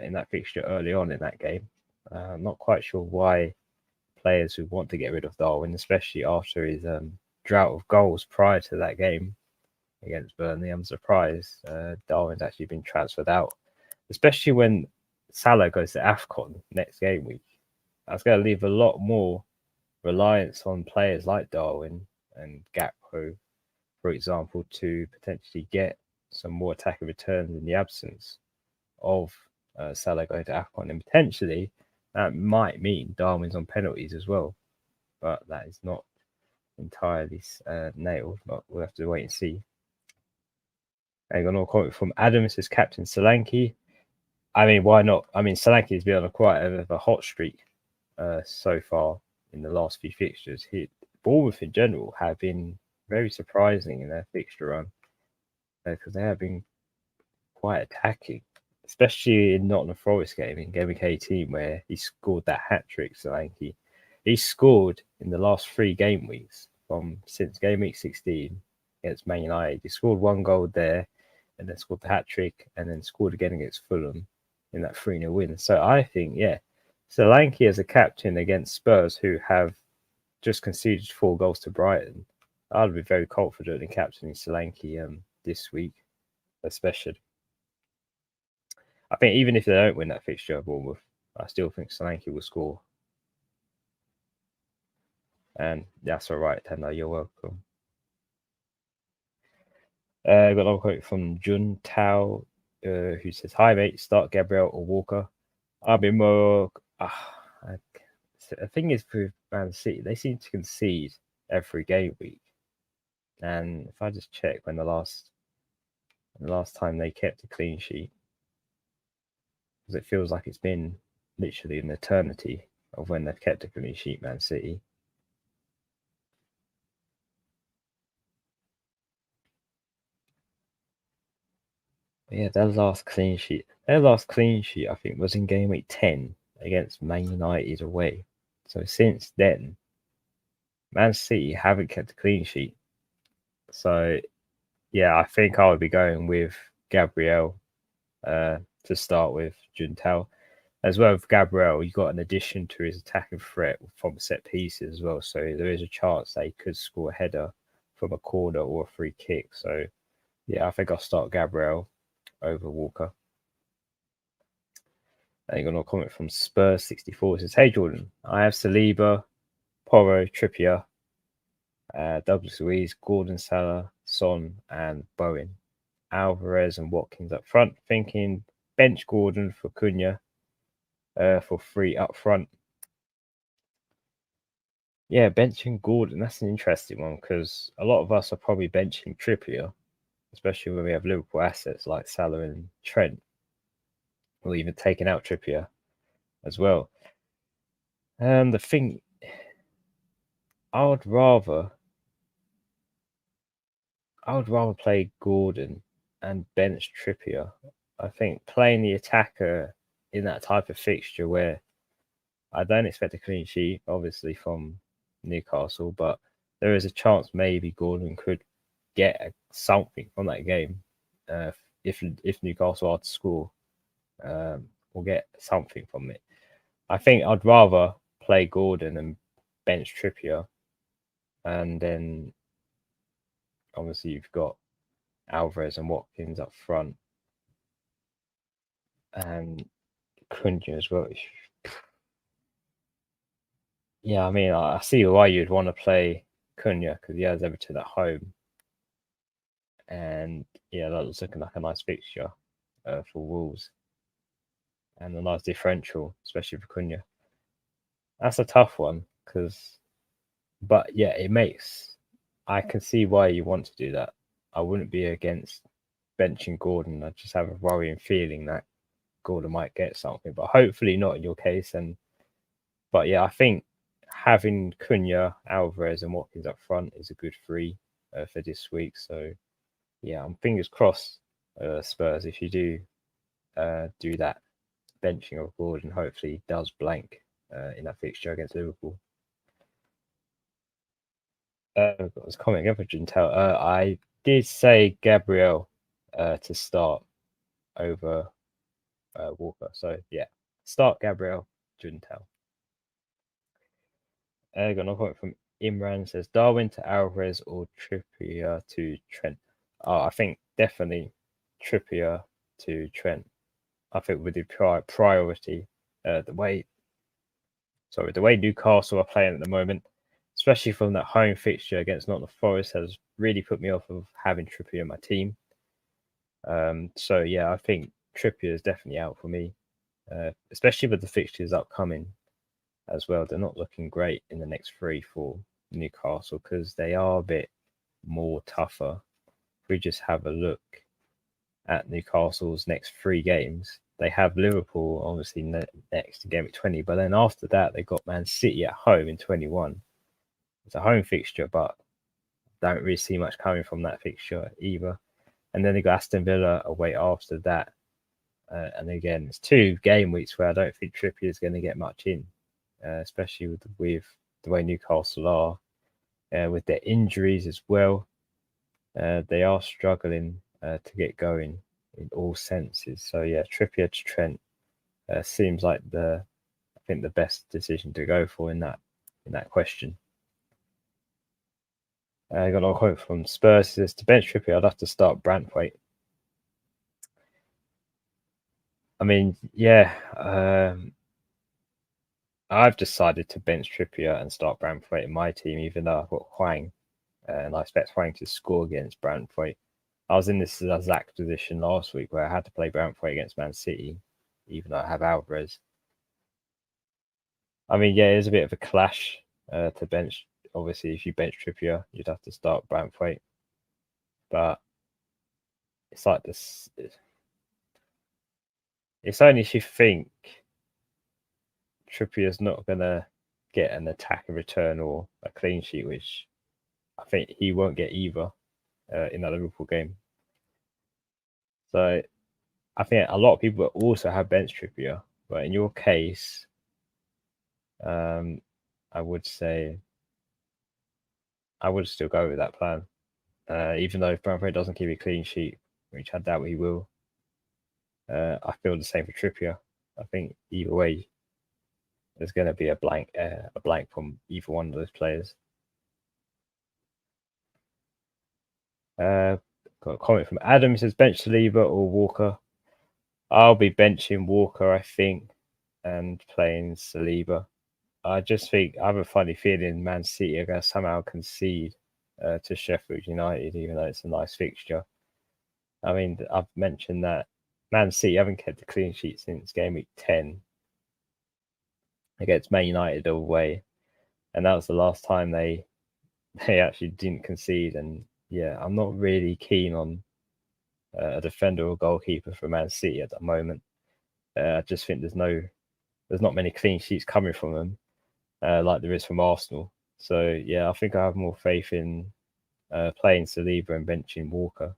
in that fixture early on in that game. I'm not quite sure why players would want to get rid of Darwin, especially after his drought of goals prior to that game against Burnley. I'm surprised Darwin's actually been transferred out, especially when Salah goes to AFCON next game week. That's going to leave a lot more reliance on players like Darwin and Gakpo, for example, to potentially get some more attacking returns in the absence of Salah going to AFCON. And potentially that might mean Darwin's on penalties as well. But that is not entirely nailed. But we'll have to wait and see. I got another comment from Adam. It says, Captain Solanke. I mean, why not? I mean, Solanke's been on quite a hot streak so far in the last few fixtures. Bournemouth in general have been very surprising in their fixture run because they have been quite attacking, especially in Nottingham Forest game in Game Week 18 where he scored that hat-trick, Solanke. He scored in the last 3 game weeks since Game Week 16 against Man United. He scored 1 goal there and then scored the hat-trick and then scored again against Fulham in that 3-0 win. So I think, yeah, Solanke as a captain against Spurs, who have just conceded 4 goals to Brighton, I'd be very confident in captaining Solanke this week, especially. I think even if they don't win that fixture at Bournemouth, I still think Solanke will score. And that's all right, Tendai, you're welcome. Got another quote from Jun Tao, who says, hi, mate, start Gabriel or Walker. I'll be more... the thing is with Man City, they seem to concede every game week. And if I just check when the last time they kept a clean sheet, because it feels like it's been literally an eternity of when they've kept a clean sheet, Man City. But yeah, their last clean sheet, I think, was in game week 10 against Man United away. So since then, Man City haven't kept a clean sheet. So yeah, I think I would be going with Gabriel to start with, Juntao. As well with Gabriel, you got an addition to his attacking threat from set pieces as well. So there is a chance they could score a header from a corner or a free kick. So yeah, I think I'll start Gabriel over Walker. And you got another comment from Spurs64. It says, hey Jordan, I have Saliba, Porro, Trippier, Douglas Luiz, Gordon, Salah, Son, and Bowen. Alvarez and Watkins up front. Thinking bench Gordon for Cunha for 3 up front. Yeah, benching Gordon, that's an interesting one because a lot of us are probably benching Trippier, especially when we have Liverpool assets like Salah and Trent, or even taking out Trippier as well. The thing, I would rather play Gordon and bench Trippier. I think playing the attacker in that type of fixture where I don't expect a clean sheet, obviously, from Newcastle, but there is a chance maybe Gordon could get something from that game. If Newcastle are to score, we'll get something from it. I think I'd rather play Gordon and bench Trippier, and then obviously you've got Alvarez and Watkins up front, and Cunha as well. Yeah, I mean, I see why you'd want to play Cunha because he has Everton at home. And yeah, that looks looking like a nice fixture for Wolves. And a nice differential, especially for Cunha. That's a tough one but yeah, I can see why you want to do that. I wouldn't be against benching Gordon. I just have a worrying feeling that Gordon might get something, but hopefully not in your case. But yeah, I think having Cunha, Alvarez, and Watkins up front is a good 3 for this week. So yeah, I'm fingers crossed, Spurs, if you do that benching of Gordon, hopefully he does blank in that fixture against Liverpool. I was commenting over Jintel. I did say Gabriel to start over Walker. So yeah, start Gabriel Jintel. I got another point from Imran, says Darwin to Alvarez or Trippier to Trent. I think definitely Trippier to Trent. I think with the priority, the way Newcastle are playing at the moment, especially from that home fixture against Nottingham Forest, has really put me off of having Trippier in my team. So yeah, I think Trippier is definitely out for me, especially with the fixtures upcoming as well. They're not looking great in the next 3 for Newcastle because they are a bit more tougher. If we just have a look at Newcastle's next 3 games, they have Liverpool obviously next in game 20, but then after that they got Man City at home in 21. It's a home fixture, but don't really see much coming from that fixture either. And then they got Aston Villa away after that. And again, it's 2 game weeks where I don't think Trippier is going to get much in, especially with the way Newcastle are, with their injuries as well. They are struggling to get going in all senses. So yeah, Trippier to Trent seems like I think the best decision to go for in that question. I got a quote from Spurs. It says, to bench Trippier, I'd have to start Brantwaite. I mean, yeah, I've decided to bench Trippier and start Brantwaite in my team, even though I've got Hwang, and I expect Hwang to score against Brantwaite. I was in this exact position last week where I had to play Brantwaite against Man City, even though I have Alvarez. I mean, yeah, it's a bit of a clash to bench. Obviously, if you bench Trippier, you'd have to start Brantwaite. But it's like this. It's only if you think Trippier's not going to get an attack and return or a clean sheet, which I think he won't get either in that Liverpool game. So I think a lot of people also have bench Trippier, but in your case, I would say I would still go with that plan, even though if Brantford doesn't keep a clean sheet, which I doubt he will. I feel the same for Trippier. I think either way, there's going to be a blank from either one of those players. Got a comment from Adam. He says bench Saliba or Walker. I'll be benching Walker, I think, and playing Saliba. I just think I have a funny feeling Man City are going to somehow concede to Sheffield United, even though it's a nice fixture. I mean, I've mentioned that Man City haven't kept a clean sheet since game week 10 against Man United away, and that was the last time they actually didn't concede. And yeah, I'm not really keen on a defender or goalkeeper for Man City at the moment. I just think there's not many clean sheets coming from them like there is from Arsenal. So yeah, I think I have more faith in playing Saliba and benching Walker.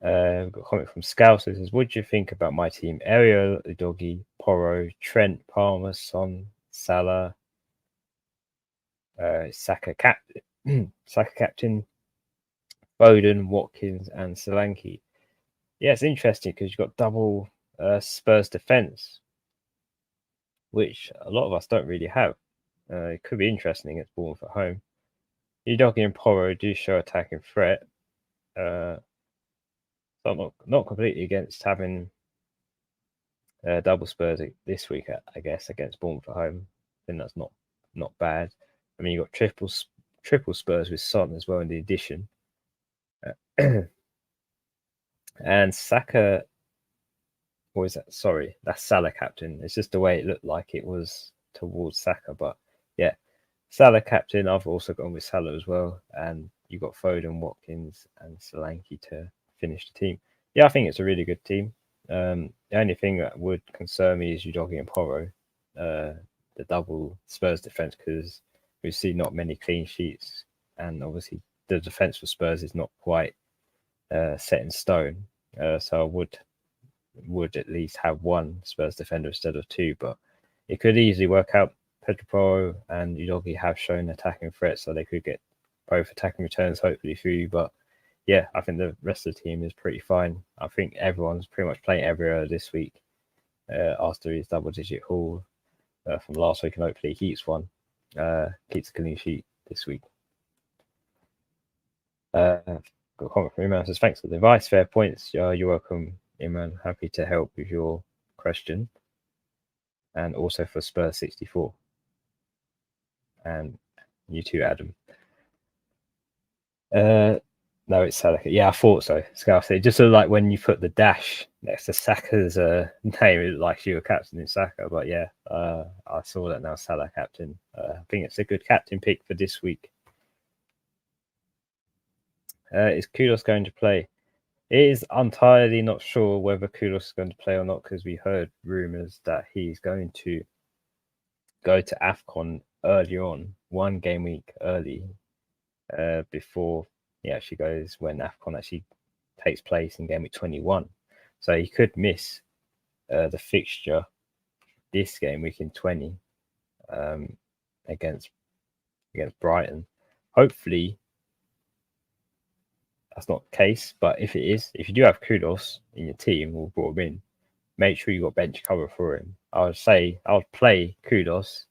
We've got a comment from Scouse. It says, what do you think about my team? Ariel, Doggy, Porro, Trent, Palmer, Son, Salah, Saka captain, Foden, Watkins, and Solanke. Yeah, it's interesting because you've got double Spurs defence, which a lot of us don't really have. It could be interesting against Bournemouth at home. Udogi and Porro do show attacking threat. So I'm not completely against having double Spurs this week, I guess, against Bournemouth at home. I think that's not bad. I mean, you got triple Spurs with Son as well in the addition. And Saka, what is that? Sorry, that's Salah captain. It's just the way it looked like it was towards Saka. But yeah, Salah captain. I've also gone with Salah as well. And you got Foden, Watkins, and Solanke to finish the team. Yeah, I think it's a really good team. The only thing that would concern me is Udogi and Porro, the double Spurs defense, because we see not many clean sheets, and obviously the defense for Spurs is not quite set in stone. So I would at least have one Spurs defender instead of two, but it could easily work out. Pedro Porro and Udogie have shown attacking threats, so they could get both attacking returns hopefully through. But yeah, I think the rest of the team is pretty fine. I think everyone's pretty much playing everywhere this week after his double-digit haul from last week, and hopefully he keeps one, keeps a clean sheet this week. Got a comment from Iman, says thanks for the advice, fair points. You're welcome, Iman. Happy to help with your question, and also for Spurs 64, and you too, Adam. No, it's Salah. Yeah, I thought so. Scouse. It just looked like when you put the dash next to Saka's name, it looked like you were captaining Saka. But yeah, I saw that now. Salah captain. I think it's a good captain pick for this week. Is Kudos going to play? It is entirely not sure whether Kudos is going to play or not, because we heard rumours that he's going to go to AFCON early on, one game week early, before he actually goes, when AFCON actually takes place in game week 21. So he could miss the fixture this game week in 20 against Brighton. Hopefully that's not the case, but if it is, if you do have Kudos in your team or brought him in, make sure you got bench cover for him. I would say I would play Kudos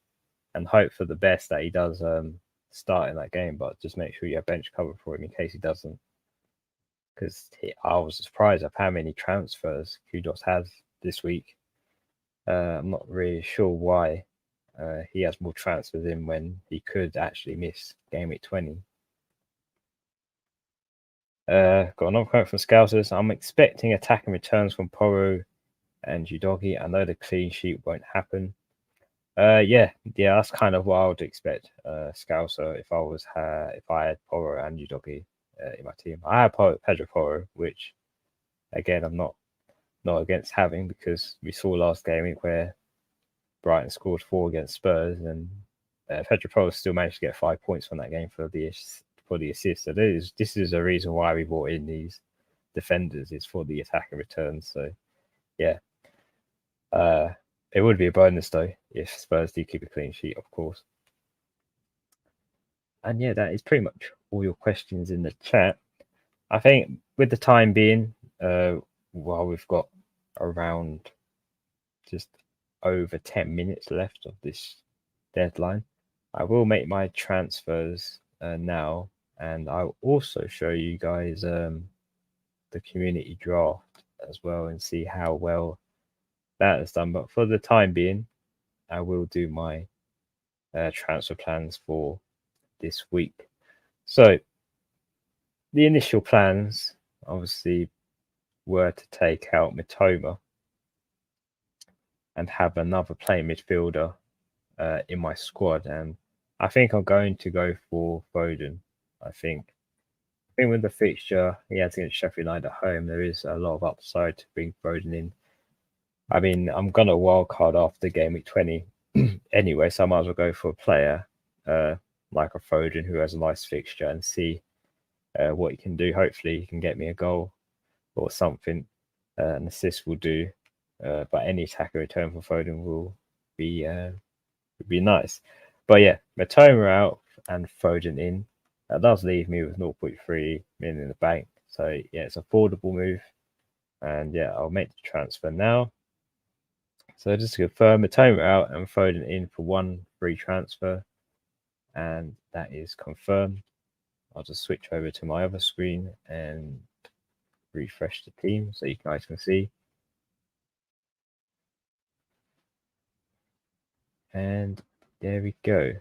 and hope for the best that he does start in that game, but just make sure you have bench cover for him in case he doesn't. Because I was surprised at how many transfers Kudos has this week. I'm not really sure why he has more transfers in when he could actually miss game week 20. Got another quote from Scousers. I'm expecting attacking returns from Porro and Udogie. I know the clean sheet won't happen. Yeah, that's kind of what I would expect, Scouser, if I had Porro and Udogie in my team. I have Pedro Porro, which again I'm not against having, because we saw last game week where Brighton scored 4 against Spurs, and Pedro Porro still managed to get 5 points from that game for the assist. So this is a reason why we brought in these defenders, is for the attacking returns. So yeah. It would be a bonus though if Spurs do keep a clean sheet, of course. And yeah, that is pretty much all your questions in the chat. I think with the time being, while we've got around just over 10 minutes left of this deadline, I will make my transfers now, and I'll also show you guys the community draft as well and see how well that is done. But for the time being, I will do my transfer plans for this week. So the initial plans obviously were to take out Mitoma and have another playing midfielder in my squad, and I think I'm going to go for Foden. I think with the fixture he has against Sheffield United at home, there is a lot of upside to bring Foden in. I mean, I'm going to wildcard after game week 20 anyway, so I might as well go for a player like a Foden who has a nice fixture and see what he can do. Hopefully he can get me a goal or something. An assist will do, but any attacker return for Foden will be nice. But yeah, Matoma out and Foden in. That does leave me with 0.3 million in the bank. So yeah, it's an affordable move. And yeah, I'll make the transfer now. So just to confirm, Matoma out and Foden in for 1 free transfer. And that is confirmed. I'll just switch over to my other screen and refresh the team so you guys can see. And there we go.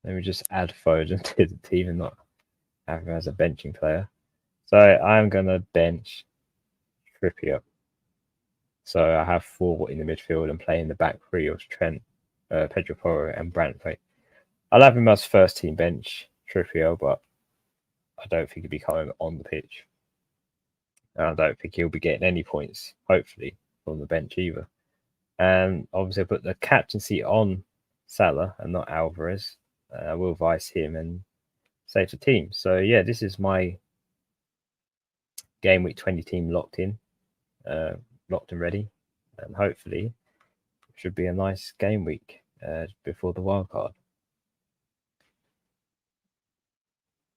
Let me just add Foden to the team and not have him as a benching player. So I'm going to bench Trippier. So I have 4 in the midfield and play in the back 3 of Trent, Pedro Porro and Brantford. I'll have him as first team bench, Trippier, but I don't think he'll be coming on the pitch. And I don't think he'll be getting any points, hopefully, from the bench either. And obviously I put the captaincy on Salah and not Alvarez. I will vice him and saves the team. So yeah, this is my game week 20 team locked and ready, and hopefully it should be a nice game week before the wild card.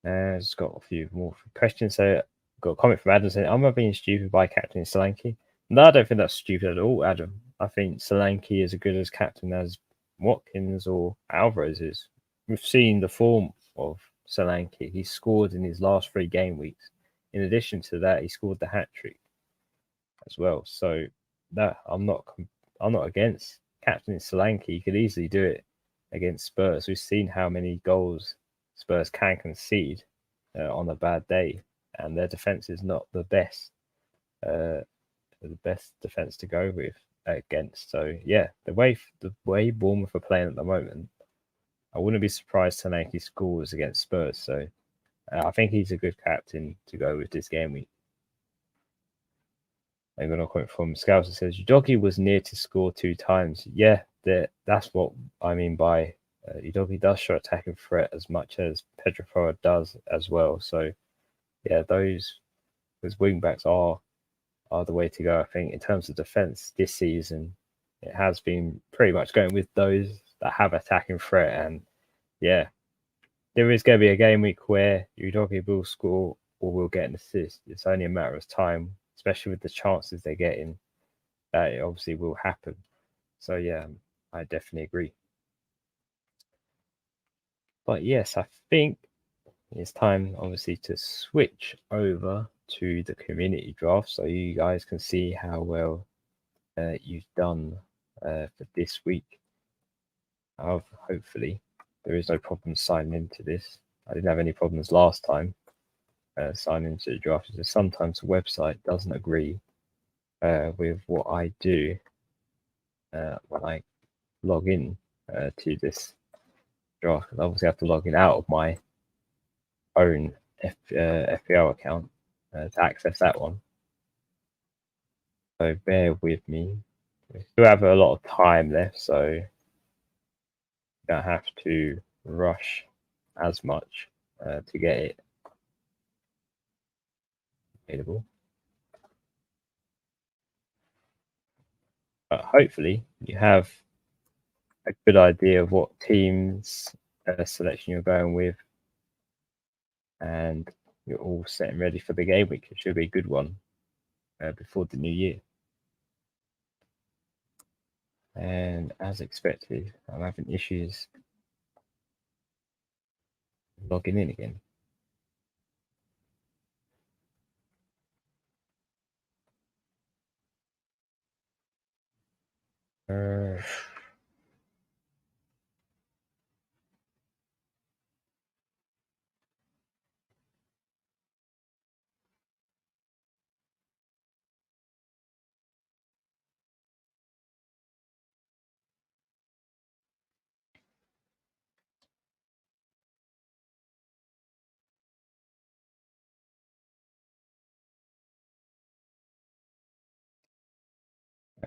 Just got a few more questions. So got a comment from Adam saying, "Am I being stupid by captaining Solanke?" No, I don't think that's stupid at all, Adam. I think Solanke is as good as captain as Watkins or Alvarez is. We've seen the form of Solanke. He scored in his last 3 game weeks. In addition to that, he scored the hat trick as well. So that I'm not against captaining Solanke. He could easily do it against Spurs. We've seen how many goals Spurs can concede on a bad day, and their defense is not the best defense to go with against. So yeah, the way Bournemouth are playing at the moment, I wouldn't be surprised Solanke scores against Spurs. So I think he's a good captain to go with this game week. I'm going to quote from Scouse that says, Udogie was near to score 2 times. Yeah, that's what I mean by Udogie does show attacking threat as much as Pedro Porro does as well. So yeah, those wing backs are the way to go. I think in terms of defense this season, it has been pretty much going with those that have attacking threat. And yeah, there is going to be a game week where Udogie will score or will get an assist. It's only a matter of time, especially with the chances they're getting, that it obviously will happen. So yeah, I definitely agree. But yes, I think it's time obviously to switch over to the community draft so you guys can see how well you've done for this week. Hopefully there is no problem signing into this. I didn't have any problems last time signing into the draft. Sometimes the website doesn't agree with what I do when I log in to this draft. Because obviously I have to log in out of my own FPL account to access that one. So bear with me. We still have a lot of time left, so you don't have to rush as much to get it available. But hopefully you have a good idea of what teams selection you're going with, and you're all set and ready for the game week. It should be a good one before the new year. And as expected, I'm having issues logging in again.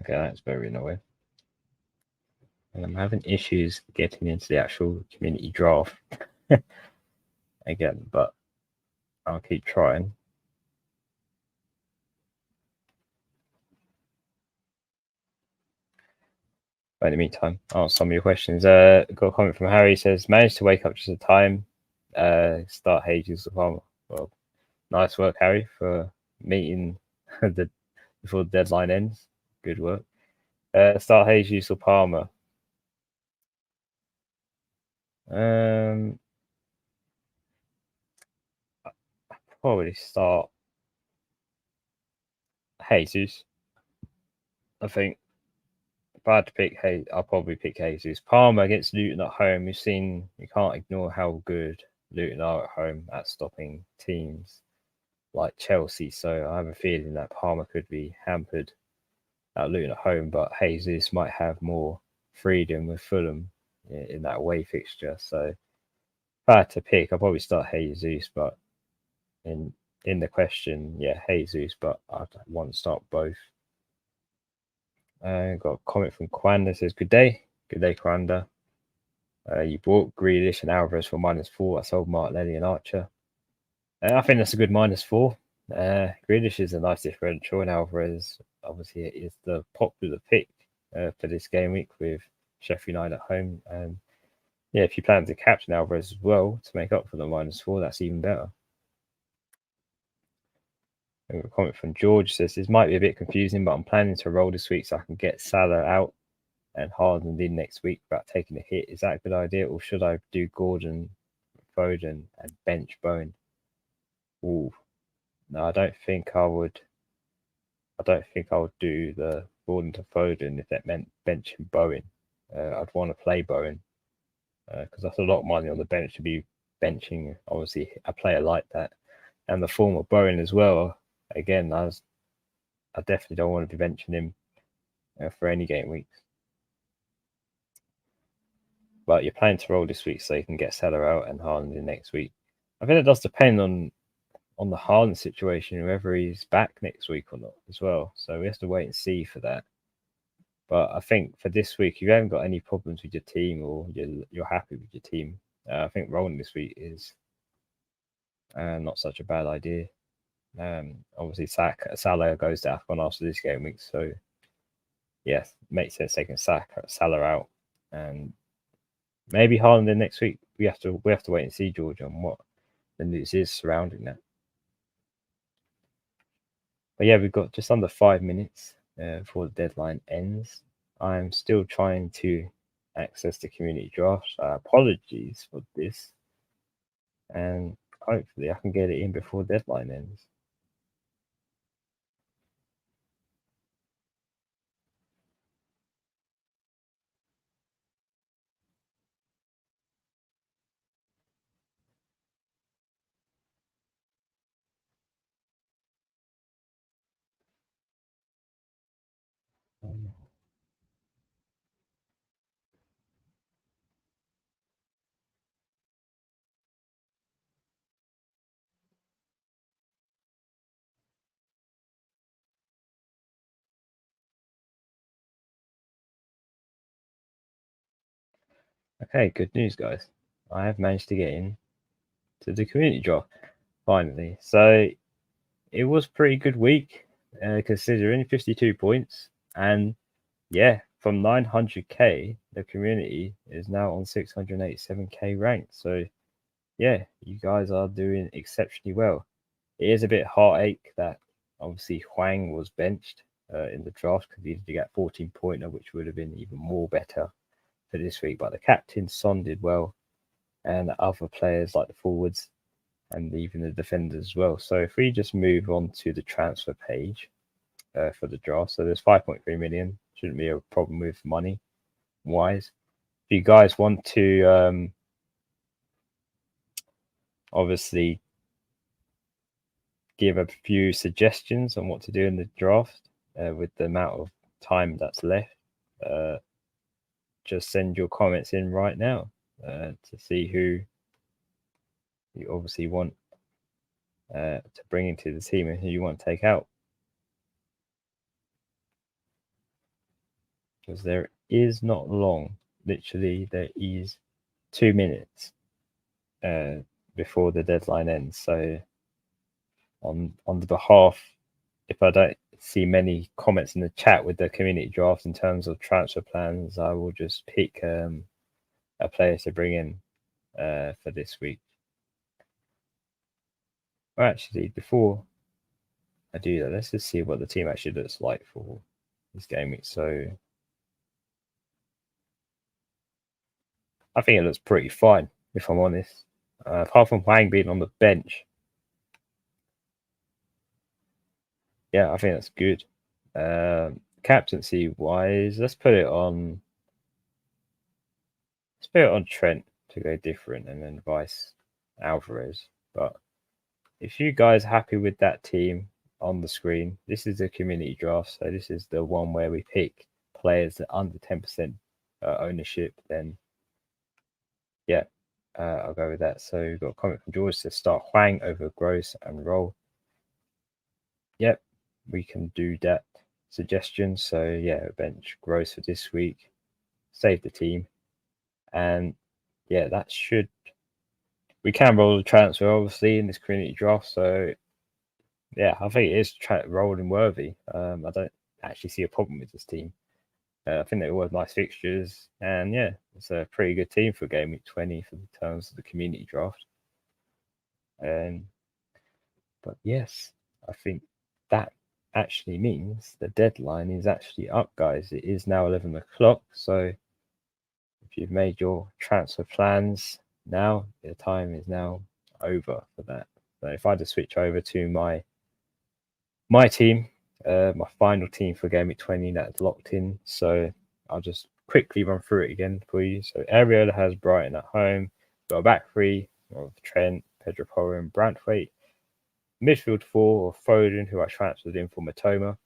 Okay, that's very annoying. And I'm having issues getting into the actual community draft again, but I'll keep trying. But in the meantime, I'll answer some of your questions. Got a comment from Harry. Says, managed to wake up just in time. Start Hages. Well, nice work, Harry, for meeting before the deadline ends. Good work. Start Jesus or Palmer. Probably start Jesus. I think if I had to pick, I'll probably pick Jesus. Palmer against Luton at home. We've seen, you can't ignore how good Luton are at home at stopping teams like Chelsea. So I have a feeling that Palmer could be hampered at Luton at home, but Jesus might have more freedom with Fulham in that away fixture. So if I had to pick, I'll probably start Jesus, but in the question, yeah, Jesus, but I'd want to start both. Got a comment from Kwanda, says, good day, Kwanda. You bought Grealish and Alvarez for -4. I sold Martinelli and Archer. I think that's a good -4. Grealish is a nice differential, and Alvarez obviously is the popular pick for this game week with Sheffield United at home. And yeah, if you plan to captain Alvarez as well to make up for the -4, that's even better. A comment from George says this might be a bit confusing, but I'm planning to roll this week so I can get Salah out and Haaland in next week without taking a hit. Is that a good idea, or should I do Gordon, Foden, and bench Bowen? Ooh, no, I don't think I would. I don't think I would do the Gordon to Foden if that meant benching Bowen. I'd want to play Bowen because that's a lot of money on the bench to be benching. Obviously, a player like that, and the form of Bowen as well. Again, I definitely don't want to be benching him for any game weeks. But you're planning to roll this week so you can get Salah out and Haaland in next week. I think it does depend on the Haaland situation, whether he's back next week or not as well. So we have to wait and see for that. But I think for this week, if you haven't got any problems with your team or you're happy with your team, I think rolling this week is not such a bad idea. Obviously, Salah goes to AFCON after this game week, so yes, makes sense taking Salah out, and maybe Haaland in next week. We have to wait and see, George, on what the news is surrounding that. But yeah, we've got just under 5 minutes before the deadline ends. I'm still trying to access the community draft. Apologies for this, and hopefully I can get it in before the deadline ends. Okay, good news, guys. I have managed to get in to the community draft finally. So it was a pretty good week, considering 52 points. And yeah, from 900k, the community is now on 687k ranked. So yeah, you guys are doing exceptionally well. It is a bit heartache that obviously Huang was benched in the draft because he did get 14 pointer, which would have been even more better for this week. But the captain Son did well, and other players like the forwards and even the defenders as well. So if we just move on to the transfer page for the draft, so there's 5.3 million. Shouldn't be a problem with money wise. If you guys want to obviously give a few suggestions on what to do in the draft with the amount of time that's left, just send your comments in right now to see who you obviously want to bring into the team and who you want to take out. Because there is not long, literally, there is 2 minutes before the deadline ends. So, on the behalf, if I don't see many comments in the chat with the community draft in terms of transfer plans, I will just pick a player to bring in for this week. Or actually, before I do that, let's just see what the team actually looks like for this game week. So I think it looks pretty fine, if I'm honest. Apart from Wang being on the bench. Yeah, I think that's good. Captaincy wise, let's put it on Trent to go different, and then vice Alvarez. But if you guys are happy with that team on the screen, this is the community draft. So this is the one where we pick players that under 10% ownership. Then yeah, I'll go with that. So we've got a comment from George to start Huang over Gross and roll. Yep, we can do that suggestion. So yeah, bench Gross for this week, save the team, and yeah, we can roll the transfer obviously in this community draft. So yeah, I think it is rolling worthy. I don't actually see a problem with this team. I think they all have nice fixtures, and yeah, it's a pretty good team for Game Week 20 for the terms of the community draft. But yes, I think that actually means the deadline is actually up, guys. It is now 11 o'clock, so if you've made your transfer plans now, the time is now over for that. So if I just switch over to my team, my final team for Game Week 20, that's locked in. So I'll just quickly run through it again for you. So Ariel has Brighton at home, got a back three of Trent, Pedro Porro, and Branthwaite. Midfield four of Foden, who I transferred in for Matoma,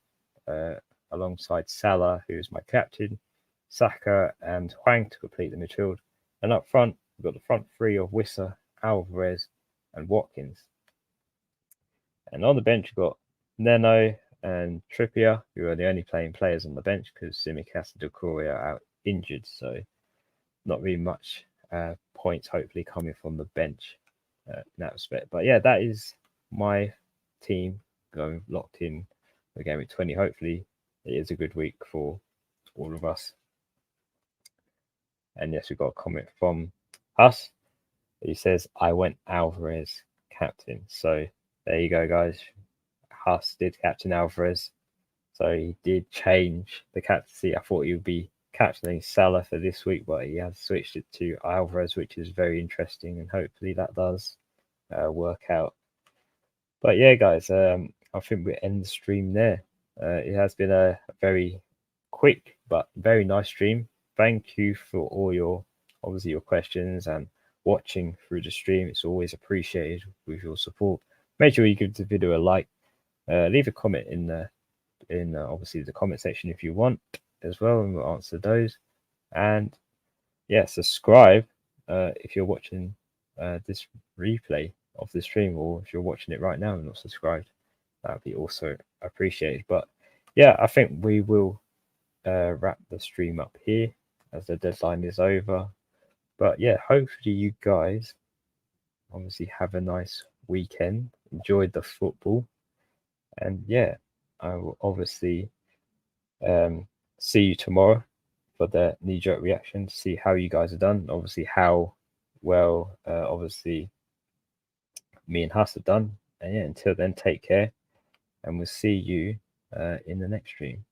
alongside Salah, who is my captain, Saka and Hwang to complete the midfield. And up front, we've got the front three of Wissa, Alvarez, and Watkins. And on the bench, we've got Neno and Trippier, who are the only playing players on the bench because Tsimikas and Doucouré are out injured. So not really much points, hopefully, coming from the bench in that respect. But yeah, that is my team going locked in for Game Week 20. Hopefully, it is a good week for all of us. And yes, we've got a comment from Huss. He says, I went Alvarez captain. So there you go, guys. Huss did captain Alvarez. So he did change the captaincy. I thought he would be captaining Salah for this week, but he has switched it to Alvarez, which is very interesting. And hopefully that does work out. But yeah, guys, I think we end the stream there. It has been a very quick but very nice stream. Thank you for all your questions and watching through the stream. It's always appreciated with your support. Make sure you give the video a like. Leave a comment in obviously the comment section if you want as well, and we'll answer those. And yeah, subscribe if you're watching this replay of the stream, or if you're watching it right now and not subscribed, that would be also appreciated. But yeah, I think we will wrap the stream up here as the deadline is over. But yeah, hopefully you guys obviously have a nice weekend, enjoyed the football, and yeah, I will obviously see you tomorrow for the knee-jerk reaction to see how you guys have done, obviously how well obviously me and Huss have done. And yeah, until then, take care, and we'll see you in the next stream.